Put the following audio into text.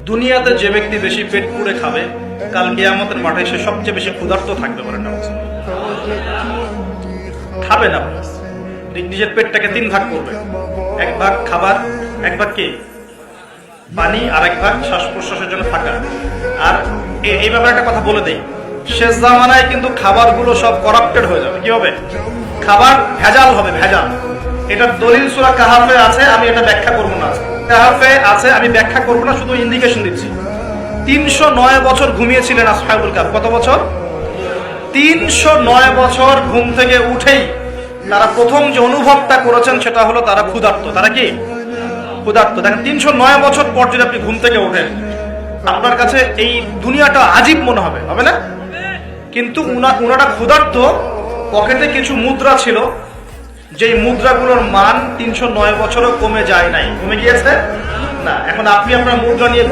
দুনিয়াতে যে ব্যক্তি বেশি পেট পুড়ে খাবে কাল কিয়ামতের মাঠে সে সবচেয়ে বেশি ক্ষুধার্ত থাকবে বলেন না? খাবে না, নিজের পেটটাকে তিন ভাগ করবে, এক ভাগ খাবার, এক ভাগ কি পানি, আর এক ভাগ শ্বাস প্রশ্বাসের জন্য থাকা। আর এই ব্যাপারে একটা কথা বলে দেই, শেষ জামানায় কিন্তু খাবারগুলো সব করাপ্টেড হয়ে যাবে। কি হবে? খাবার ভেজাল হবে, ভেজাল। এটার দলিল সূরা কাহাফে আছে, আমি এটা ব্যাখ্যা করবো না। কাহাফে আছে, আমি ব্যাখ্যা করবো না, শুধু ইন্ডিকেশন দিচ্ছি। 309 বছর ঘুমিয়েছিলেন আসহাবুল কাহফ। কত বছর? 309 বছর ঘুম থেকে উঠেই তারা প্রথম যে অনুভবটা করেছেন সেটা হলো তারা ক্ষুধার্ত। তারা কি ক্ষুধার্ত? দেখেন, 309 বছর পর যদি আপনি ঘুম থেকে ওঠেন, আপনার কাছে এই দুনিয়াটা আজীব মনে হবে, হবে না? কিন্তু উনারা ক্ষুধার্ত, পকেটে কিছু মুদ্রা ছিল, যেই মুদ্রাগুলোর মান 309 বছরও কমে যায় নাই। কমে গিয়েছে না? এখন আপনি আপনার মুদ্রা নিয়ে